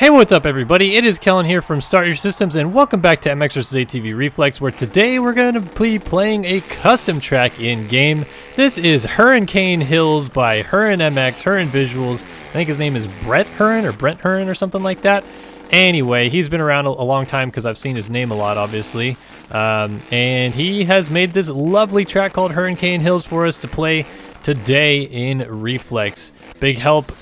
Hey, what's up everybody? It is Kellen here from Start Your Systems and welcome back to MX vs ATV Reflex, where today we're going to be playing a custom track in game. This is Hurrencane Hills by HurrenMX, Hurren Visuals. I think his name is Brett Hurren or Brent Hurren or something like that. Anyway, he's been around a long time because I've seen his name a lot, obviously. And he has made this lovely track called Hurrencane Hills for us to play today in Reflex. Big help,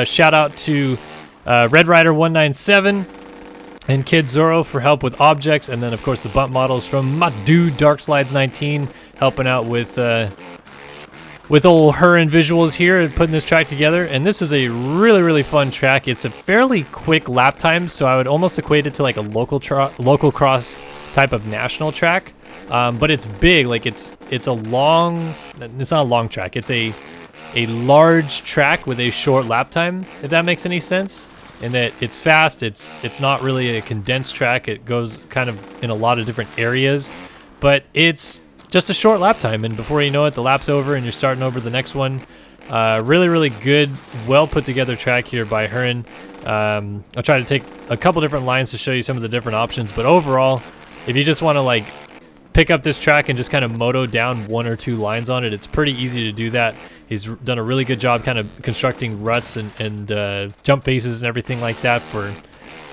shout out to Red Rider 197 and Kid Zorro for help with objects, and then of course the bump models from my dude Darkslides 19 helping out with old Hurren Visuals here and putting this track together. And this is a really fun track. It's a fairly quick lap time, so I would almost equate it to like a local cross type of national track. But it's big, like it's not a long track. It's a large track with a short lap time, if that makes any sense. In that it's fast, it's not really a condensed track. It goes kind of in a lot of different areas, but it's just a short lap time, and before you know it, the lap's over and you're starting over the next one. Really good, well put together track here by Hurren. I'll try to take a couple different lines to show you some of the different options, but overall, if you just want to like pick up this track and just kind of moto down one or two lines on it, it's pretty easy to do that. He's done a really good job kind of constructing ruts and jump faces and everything like that for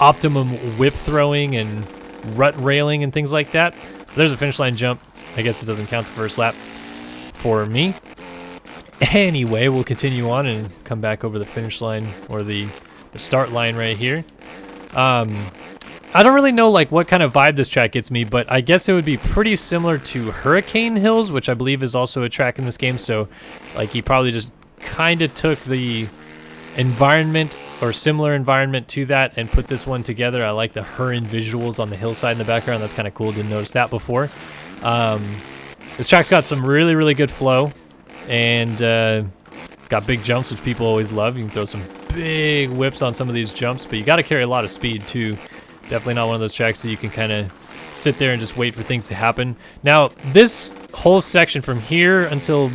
optimum whip throwing and rut railing and things like that. There's a finish line jump. I guess it doesn't count the first lap for me. Anyway, we'll continue on and come back over the finish line, or the start line right here. I don't really know like what kind of vibe this track gets me, but I guess it would be pretty similar to Hurricane Hills, which I believe is also a track in this game. So like he probably just kind of took the environment or similar environment to that and put this one together. I like the Hurren Visuals on the hillside in the background. That's kind of cool. Didn't notice that before. This track's got some really good flow and got big jumps, which people always love. You can throw some big whips on some of these jumps, but you got to carry a lot of speed too. Definitely not one of those tracks that you can kind of sit there and just wait for things to happen. Now, this whole section from here until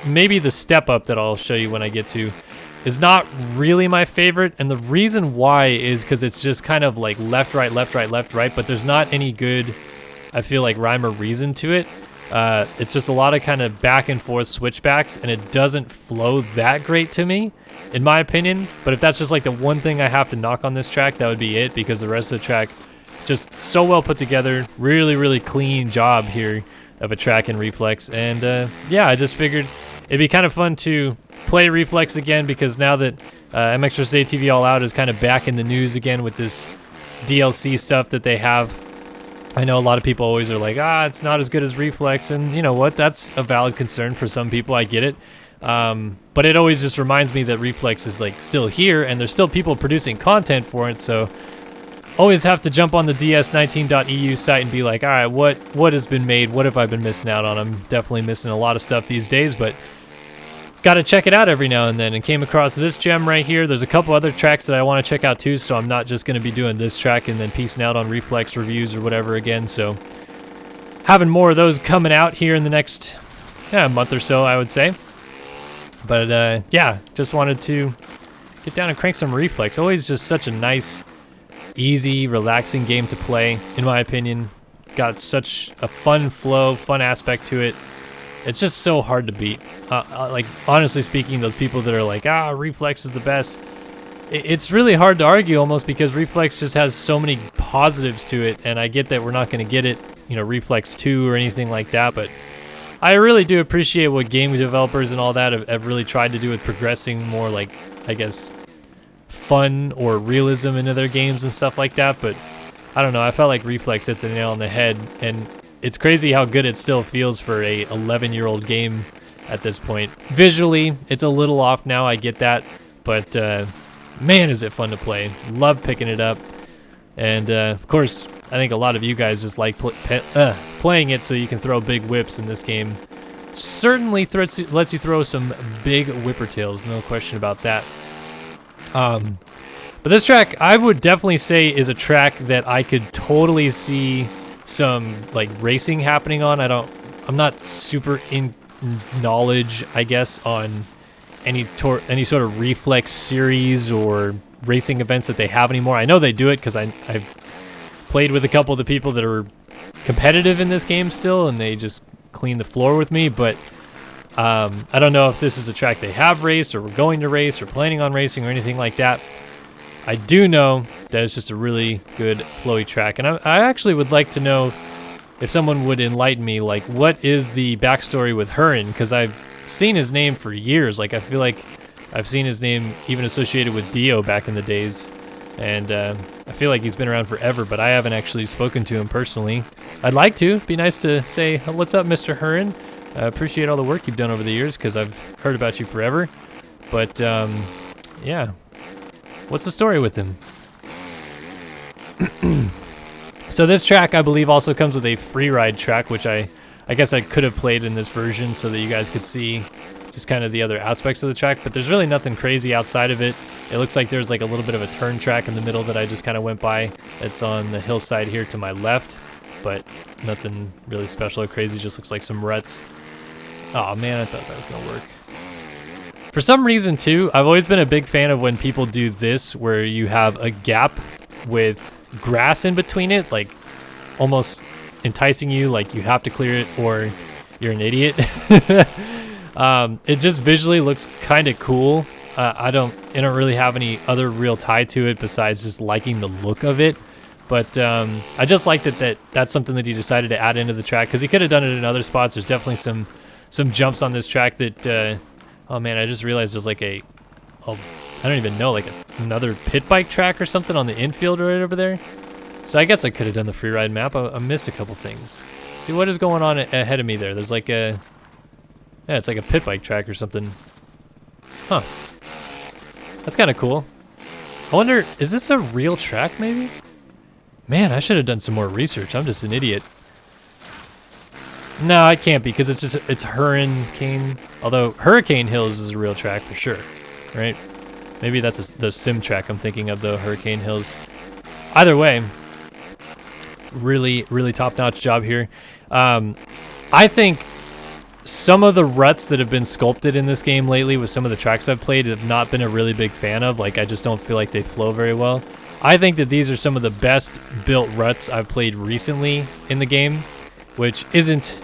maybe the step up that I'll show you when I get to is not really my favorite. And the reason why is because it's just kind of like left, right, but there's not any good, I feel like, rhyme or reason to it. It's just a lot of kind of back and forth switchbacks, and it doesn't flow that great to me, in my opinion. But if that's just like the one thing I have to knock on this track, that would be it, because the rest of the track just so well put together. Really clean job here of a track in Reflex. And yeah, I just figured it'd be kind of fun to play Reflex again, because now that MX vs ATV All Out is kind of back in the news again with this DLC stuff that they have. I know a lot of people always are like, it's not as good as Reflex, and you know what? That's a valid concern for some people. I get it. But it always just reminds me that Reflex is like still here, and there's still people producing content for it, so always have to jump on the ds19.eu site and be like, all right, what has been made? What have I been missing out on? I'm definitely missing a lot of stuff these days, but gotta check it out every now and then, and came across this gem right here. There's a couple other tracks that I want to check out too, so I'm not just going to be doing this track and then piecing out on Reflex reviews or whatever again. So having more of those coming out here in the next month or so, I would say. But yeah, just wanted to get down and crank some Reflex. Always just such a nice, easy, relaxing game to play, in my opinion. Got such a fun flow, fun aspect to it. It's just so hard to beat. Like, honestly speaking, those people that are like, Reflex is the best, it's really hard to argue almost, because Reflex just has so many positives to it, and I get that we're not going to get it, you know, Reflex 2 or anything like that, but I really do appreciate what game developers and all that have really tried to do with progressing more, like, I guess, fun or realism into their games and stuff like that. But I don't know, I felt like Reflex hit the nail on the head, and it's crazy how good it still feels for a 11-year-old game at this point. Visually, it's a little off now, I get that, but man, is it fun to play. Love picking it up. And of course, I think a lot of you guys just like playing it so you can throw big whips in this game. Certainly lets you throw some big whipper tails, no question about that. But this track, I would definitely say, is a track that I could totally see some like racing happening on. I'm not super in knowledge, I guess, on any sort of Reflex series or racing events that they have anymore. I know they do it because I've played with a couple of the people that are competitive in this game still, and they just clean the floor with me, but I don't know if this is a track they have raced or we're going to race or planning on racing or anything like that. I do know that it's just a really good flowy track, and I actually would like to know if someone would enlighten me, like, what is the backstory with Hurren, because I've seen his name for years. Like, I feel like I've seen his name even associated with Dio back in the days, and I feel like he's been around forever, but I haven't actually spoken to him personally. I'd like to. Be nice to say, what's up, Mr. Hurren? I appreciate all the work you've done over the years, because I've heard about you forever. But, yeah. What's the story with him? So this track, I believe, also comes with a Freeride track, which I guess I could have played in this version so that you guys could see just kind of the other aspects of the track, but there's really nothing crazy outside of it. It looks like there's like a little bit of a turn track in the middle that I just kind of went by. It's on the hillside here to my left, but nothing really special or crazy, just looks like some ruts. Oh man, I thought that was gonna work. For some reason too, I've always been a big fan of when people do this, where you have a gap with grass in between it, like almost enticing you, like you have to clear it or you're an idiot. It just visually looks kind of cool. I don't really have any other real tie to it besides just liking the look of it. But I just like that's something that he decided to add into the track, because he could have done it in other spots. There's definitely some jumps on this track that, oh man, I just realized there's like I don't even know, like another pit bike track or something on the infield right over there. So I guess I could have done the Freeride map. I missed a couple things. See, what is going on ahead of me there? There's like yeah, it's like a pit bike track or something. Huh. That's kind of cool. I wonder, is this a real track maybe? Man, I should have done some more research. I'm just an idiot. No, it can't be, because it's Hurricane. Although Hurricane Hills is a real track for sure, right? Maybe that's the sim track I'm thinking of, though, Hurricane Hills. Either way, really, really top-notch job here. I think some of the ruts that have been sculpted in this game lately with some of the tracks I've played have not been a really big fan of. Like, I just don't feel like they flow very well. I think that these are some of the best built ruts I've played recently in the game, which isn't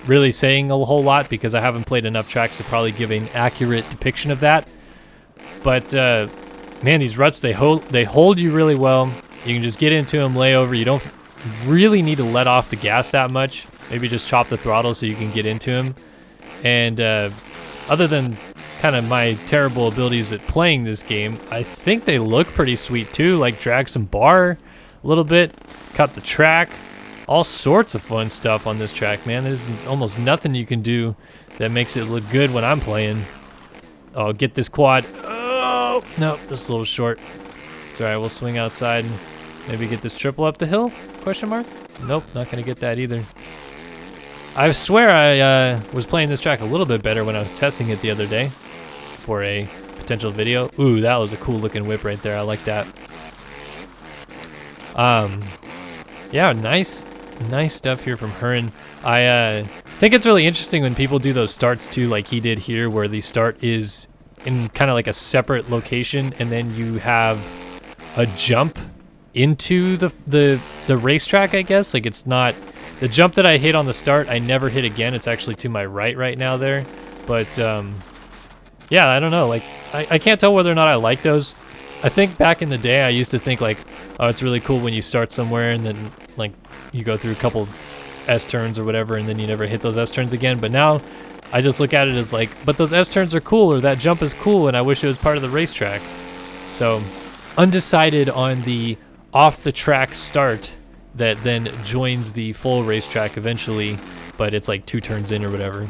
really saying a whole lot because I haven't played enough tracks to probably give an accurate depiction of that. But man, these ruts, they hold you really well. You can just get into them, lay over. You don't really need to let off the gas that much. Maybe just chop the throttle so you can get into them. And other than kind of my terrible abilities at playing this game, I think they look pretty sweet too. Like drag some bar a little bit, cut the track. All sorts of fun stuff on this track, man. There's almost nothing you can do that makes it look good when I'm playing. Oh, get this quad. Oh, no, just a little short. It's all right, we'll swing outside and maybe get this triple up the hill? Question mark? Nope, not gonna get that either. I swear I was playing this track a little bit better when I was testing it the other day for a potential video. Ooh, that was a cool looking whip right there. I like that. Yeah, nice stuff here from Hurren. I think it's really interesting when people do those starts too, like he did here, where the start is in kind of like a separate location, and then you have a jump into the racetrack, I guess. Like it's not the jump that I hit on the start, I never hit again. It's actually to my right now there. But yeah, I don't know. Like I can't tell whether or not I like those. I think back in the day I used to think like, oh, it's really cool when you start somewhere and then like you go through a couple S-turns or whatever and then you never hit those S-turns again. But now I just look at it as like, but those S-turns are cool, or that jump is cool, and I wish it was part of the racetrack. So undecided on the off-the-track start that then joins the full racetrack eventually, but it's like 2 turns in or whatever.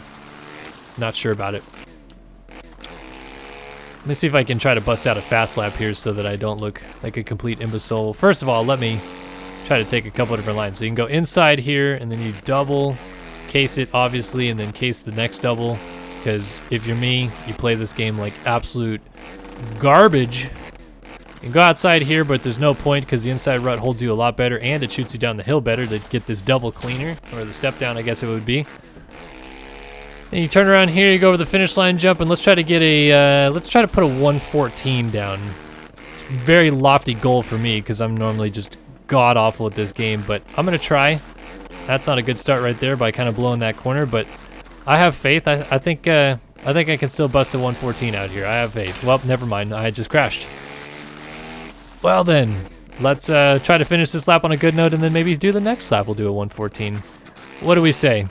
Not sure about it. Let me see if I can try to bust out a fast lap here so that I don't look like a complete imbecile. First of all, let me try to take a couple of different lines. So you can go inside here, and then you double, case it obviously, and then case the next double. Because if you're me, you play this game like absolute garbage. You can go outside here, but there's no point because the inside rut holds you a lot better, and it shoots you down the hill better to get this double cleaner, or the step down, I guess it would be. Then you turn around here, you go over the finish line jump, and let's try to get a, let's try to put a 114 down. It's a very lofty goal for me because I'm normally just god-awful at this game, but I'm going to try. That's not a good start right there by kind of blowing that corner, but I have faith. I think I can still bust a 114 out here. I have faith. Well, never mind. I just crashed. Well then, let's try to finish this lap on a good note and then maybe do the next lap. We'll do a 114. What do we say?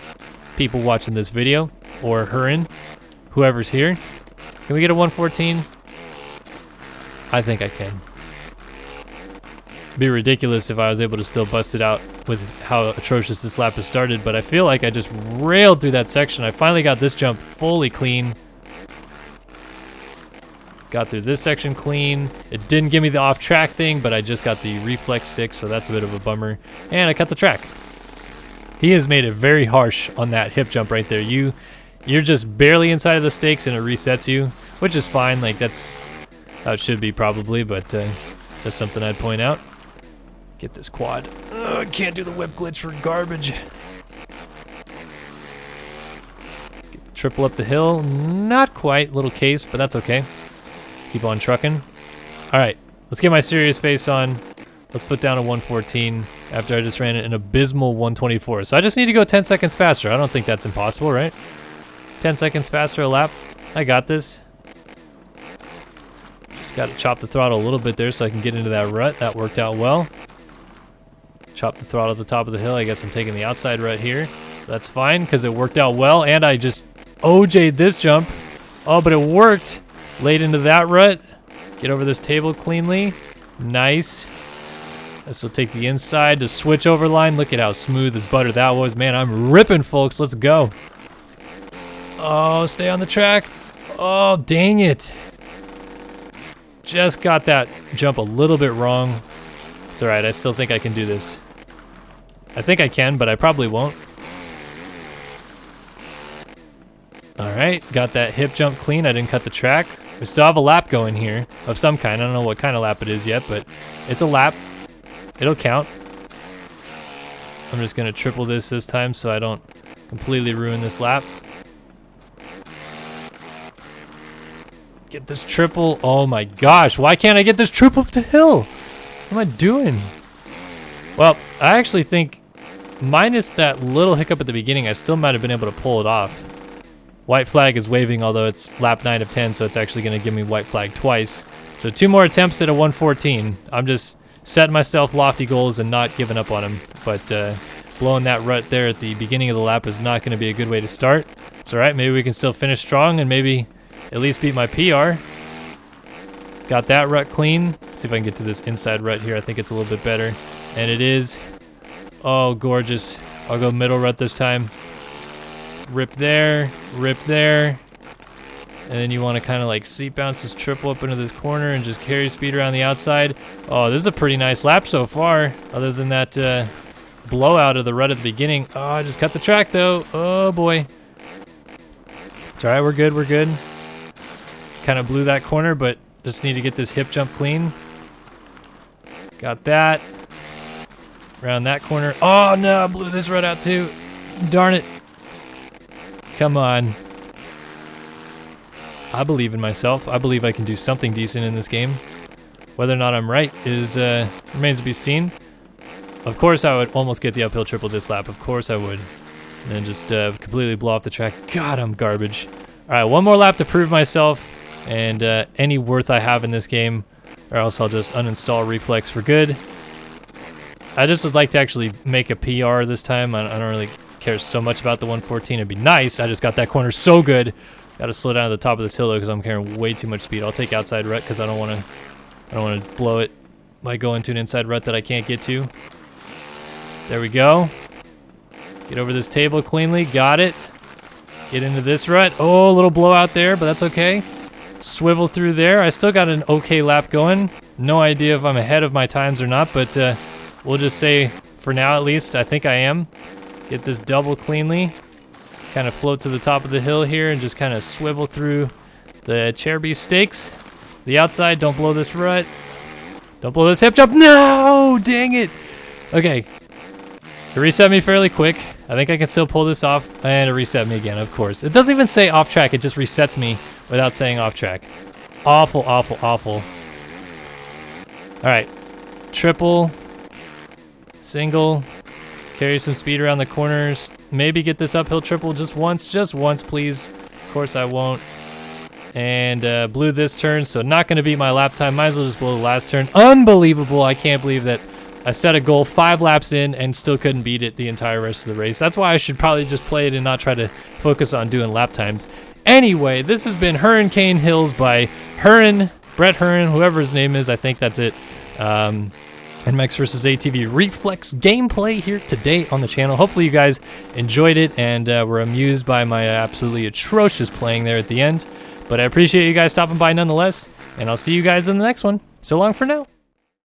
People watching this video, or Hurren, whoever's here. Can we get a 114? I think I can. It'd be ridiculous if I was able to still bust it out with how atrocious this lap has started, but I feel like I just railed through that section. I finally got this jump fully clean. Got through this section clean. It didn't give me the off-track thing, but I just got the reflex stick, so that's a bit of a bummer. And I cut the track. He has made it very harsh on that hip jump right there. You're just barely inside of the stakes and it resets you, which is fine. Like, that's how it should be probably, but just something I'd point out. Get this quad. I can't do the whip glitch for garbage. Get the triple up the hill. Not quite, little case, but that's okay. Keep on trucking. All right, let's get my serious face on. Let's put down a 114 after I just ran an abysmal 124. So I just need to go 10 seconds faster. I don't think that's impossible, right? 10 seconds faster a lap. I got this. Just got to chop the throttle a little bit there so I can get into that rut. That worked out well. Chop the throttle at the top of the hill. I guess I'm taking the outside rut here. That's fine because it worked out well, and I just OJ'd this jump. Oh, but it worked. Laid into that rut. Get over this table cleanly. Nice. This will take the inside to switch over line. Look at how smooth as butter that was. Man, I'm ripping, folks. Let's go. Oh, stay on the track. Oh, dang it. Just got that jump a little bit wrong. It's all right. I still think I can do this. I think I can, but I probably won't. All right. Got that hip jump clean. I didn't cut the track. We still have a lap going here of some kind. I don't know what kind of lap it is yet, but it's a lap. It'll count. I'm just going to triple this time so I don't completely ruin this lap. Get this triple. Oh my gosh. Why can't I get this triple up the hill? What am I doing? Well, I actually think minus that little hiccup at the beginning, I still might have been able to pull it off. White flag is waving, although it's lap 9 of 10, so it's actually going to give me white flag twice. So 2 more attempts at a 114. I'm just setting myself lofty goals and not giving up on them. But blowing that rut there at the beginning of the lap is not going to be a good way to start. It's all right. Maybe we can still finish strong and maybe at least beat my PR. Got that rut clean. Let's see if I can get to this inside rut here. I think it's a little bit better. And it is. Oh, gorgeous. I'll go middle rut this time. Rip there, and then you want to kind of like seat bounce this triple up into this corner and just carry speed around the outside. Oh, this is a pretty nice lap so far, other than that blowout of the rut at the beginning. Oh, I just cut the track though. Oh boy. It's all right, we're good, Kind of blew that corner, but just need to get this hip jump clean. Got that. Around that corner. Oh no, I blew this rut out too. Darn it. Come on. I believe in myself. I believe I can do something decent in this game. Whether or not I'm right is remains to be seen. Of course I would almost get the uphill triple this lap. Of course I would. And then just completely blow off the track. God, I'm garbage. All right, one more lap to prove myself and any worth I have in this game, or else I'll just uninstall Reflex for good. I just would like to actually make a PR this time. I don't really care so much about the 114. It'd be nice. I just got that corner so good. Got to slow down at the top of this hill though, because I'm carrying way too much speed. I'll take outside rut because I don't want to blow it by going to an inside rut that I can't get to. There we go. Get over this table cleanly. Got it. Get into this rut. Oh, a little blowout there, but that's okay. Swivel through there. I still got an okay lap going. No idea if I'm ahead of my times or not, but we'll just say for now at least I think I am. Get this double cleanly. Kind of float to the top of the hill here and just kind of swivel through the chair beef stakes. The outside, don't blow this rut. Don't blow this hip jump. No! Dang it! Okay. It reset me fairly quick. I think I can still pull this off. And it reset me again, of course. It doesn't even say off track. It just resets me without saying off track. Awful, awful, awful. All right, triple, single, carry some speed around the corners. Maybe get this uphill triple just once, please. Of course I won't. And blew this turn, so not gonna beat my lap time. Might as well just blow the last turn. Unbelievable, I can't believe that I set a goal 5 laps in and still couldn't beat it the entire rest of the race. That's why I should probably just play it and not try to focus on doing lap times. Anyway, this has been Hurrencane Hills by Brett Hurren, whoever his name is, I think that's it. NMAX versus ATV Reflex gameplay here today on the channel. Hopefully you guys enjoyed it and were amused by my absolutely atrocious playing there at the end. But I appreciate you guys stopping by nonetheless, and I'll see you guys in the next one. So long for now.